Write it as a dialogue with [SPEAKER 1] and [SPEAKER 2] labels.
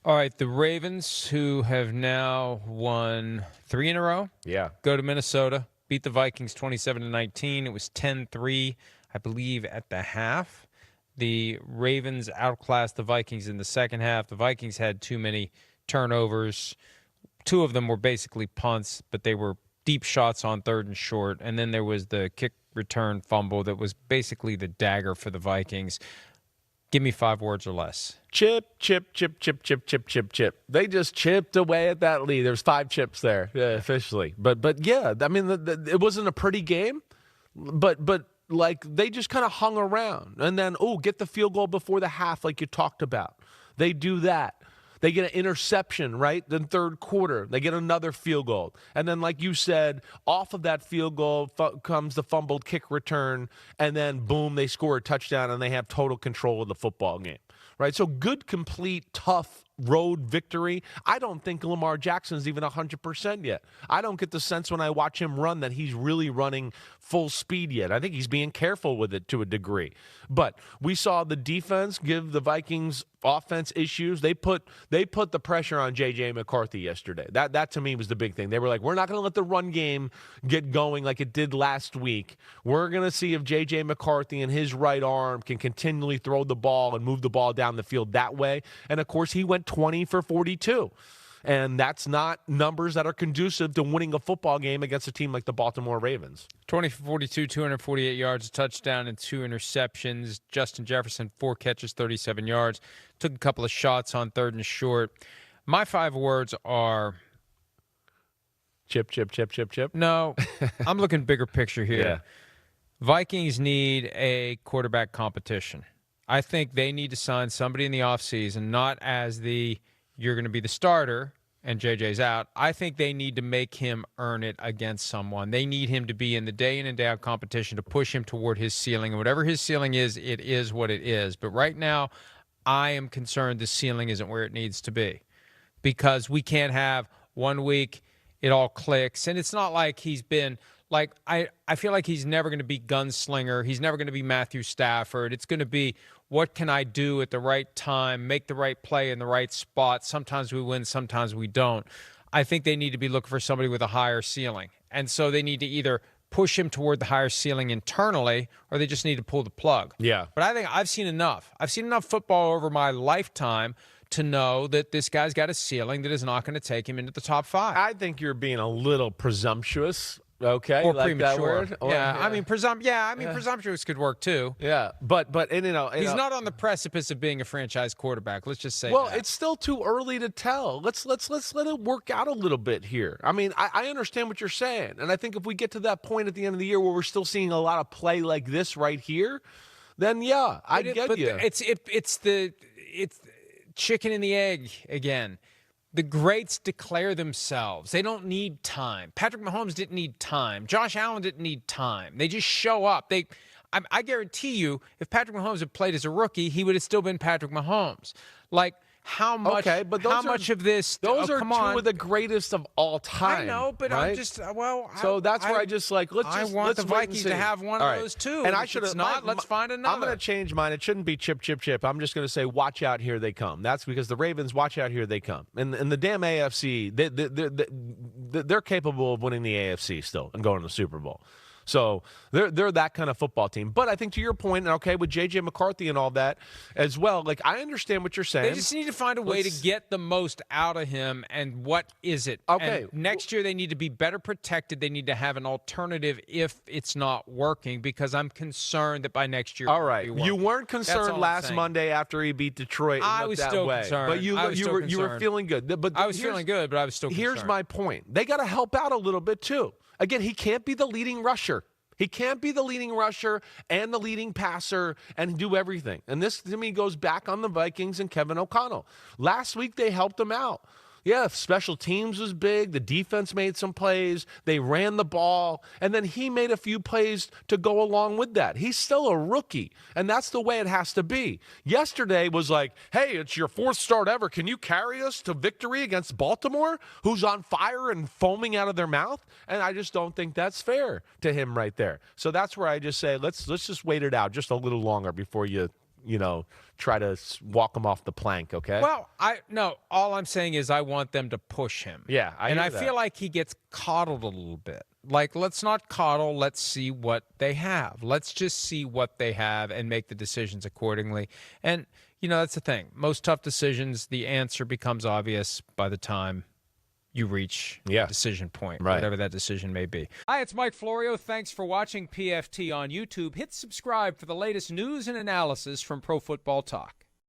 [SPEAKER 1] All right, the Ravens, who have now won 3 in a row, go to Minnesota, beat the Vikings 27-19. It was 10-3, I believe, at the half. The Ravens outclassed the Vikings in the second half. The Vikings had too many turnovers. 2 of them were basically punts, but they were deep shots on third and short. And then there was the kick return fumble that was basically the dagger for the Vikings. Give me 5 words or less.
[SPEAKER 2] Chip, chip, chip, chip, chip, chip, chip, chip. They just chipped away at that lead. There's 5 chips there, officially. But yeah, I mean, it wasn't a pretty game, but like they just kind of hung around. And then, get the field goal before the half like you talked about. They do that. They get an interception, right? Then third quarter, they get another field goal. And then, like you said, off of that field goal comes the fumbled kick return, and then, boom, they score a touchdown, and they have total control of the football game, right? So good, complete, tough road victory. I don't think Lamar Jackson's even 100% yet. I don't get the sense when I watch him run that he's really running full speed yet. I think he's being careful with it to a degree. But we saw the defense give the Vikings offense issues. They put the pressure on J.J. McCarthy yesterday. That to me was the big thing. They were like, we're not going to let the run game get going like it did last week. We're going to see if J.J. McCarthy and his right arm can continually throw the ball and move the ball down the field that way. And, of course, he went 20 for 42. And that's not numbers that are conducive to winning a football game against a team like the Baltimore Ravens.
[SPEAKER 1] 20 for 42, 248 yards, a touchdown, and 2 interceptions. Justin Jefferson, 4 catches, 37 yards. Took a couple of shots on third and short. My 5 words are...
[SPEAKER 2] Chip, chip, chip, chip, chip?
[SPEAKER 1] No, I'm looking bigger picture here.
[SPEAKER 2] Yeah.
[SPEAKER 1] Vikings need a quarterback competition. I think they need to sign somebody in the offseason, not as you're going to be the starter and JJ's out. I think they need to make him earn it against someone. They need him to be in the day in and day out competition to push him toward his ceiling. And whatever his ceiling is, it is what it is. But right now, I am concerned the ceiling isn't where it needs to be, because we can't have 1 week it all clicks. And it's not like he's been like, I feel like he's never going to be gunslinger. He's never going to be Matthew Stafford. It's going to be, what can I do at the right time, make the right play in the right spot? Sometimes we win, sometimes we don't. I think they need to be looking for somebody with a higher ceiling. And so they need to either push him toward the higher ceiling internally, or they just need to pull the plug.
[SPEAKER 2] Yeah.
[SPEAKER 1] But I think I've seen enough. I've seen enough football over my lifetime to know that this guy's got a ceiling that is not going to take him into the top 5.
[SPEAKER 2] I think you're being a little presumptuous. Okay,
[SPEAKER 1] or
[SPEAKER 2] like
[SPEAKER 1] premature.
[SPEAKER 2] That word?
[SPEAKER 1] Yeah, I mean, presumptuous could work too.
[SPEAKER 2] Yeah, but and,
[SPEAKER 1] he's not on the precipice of being a franchise quarterback. Let's just say.
[SPEAKER 2] Well,
[SPEAKER 1] that.
[SPEAKER 2] It's still too early to tell. Let's let it work out a little bit here. I mean, I understand what you're saying, and I think if we get to that point at the end of the year where we're still seeing a lot of play like this right here, then yeah, I get you.
[SPEAKER 1] It's chicken and the egg again. The greats declare themselves. They don't need time. Patrick Mahomes didn't need time. Josh Allen didn't need time. They just show up. I guarantee you, if Patrick Mahomes had played as a rookie, he would have still been Patrick Mahomes. Like, how much?
[SPEAKER 2] Okay, but much
[SPEAKER 1] of this?
[SPEAKER 2] Those are two of the greatest of all time.
[SPEAKER 1] I know, but
[SPEAKER 2] right?
[SPEAKER 1] I'm just
[SPEAKER 2] So that's where I just like let's.
[SPEAKER 1] I
[SPEAKER 2] just,
[SPEAKER 1] want
[SPEAKER 2] let's
[SPEAKER 1] the Vikings to have one of those too.
[SPEAKER 2] And
[SPEAKER 1] I should have not. Let's find another.
[SPEAKER 2] I'm going to change mine. It shouldn't be chip, chip, chip. I'm just going to say, watch out, here they come. That's because the Ravens, watch out, here they come. And the damn AFC, they're capable of winning the AFC still and going to the Super Bowl. So they're that kind of football team. But I think to your point, okay, with J.J. McCarthy and all that as well, like I understand what you're saying.
[SPEAKER 1] They just need to find a way to get the most out of him. And what is it?
[SPEAKER 2] Okay.
[SPEAKER 1] And next year they need to be better protected. They need to have an alternative if it's not working, because I'm concerned that by next year.
[SPEAKER 2] All right. You weren't concerned last Monday after he beat Detroit.
[SPEAKER 1] I was still concerned.
[SPEAKER 2] But you were feeling good. But
[SPEAKER 1] I was feeling good, but I was still concerned.
[SPEAKER 2] Here's my point. They got to help out a little bit too. Again, he can't be the leading rusher. He can't be the leading rusher and the leading passer and do everything. And this, to me, goes back on the Vikings and Kevin O'Connell. Last week, they helped him out. Yeah, special teams was big. The defense made some plays. They ran the ball. And then he made a few plays to go along with that. He's still a rookie, and that's the way it has to be. Yesterday was like, hey, it's your 4th start ever. Can you carry us to victory against Baltimore, who's on fire and foaming out of their mouth? And I just don't think that's fair to him right there. So that's where I just say, let's just wait it out just a little longer before you try to walk him off the plank, okay?
[SPEAKER 1] Well, all I'm saying is I want them to push him.
[SPEAKER 2] Yeah, I
[SPEAKER 1] feel like he gets coddled a little bit. Like, let's not coddle. Let's see what they have. Let's just see what they have and make the decisions accordingly. And, that's the thing. Most tough decisions, the answer becomes obvious by the time you reach a decision point, whatever that decision may be. Hi, it's Mike Florio. Thanks for watching PFT on YouTube. Hit subscribe for the latest news and analysis from Pro Football Talk.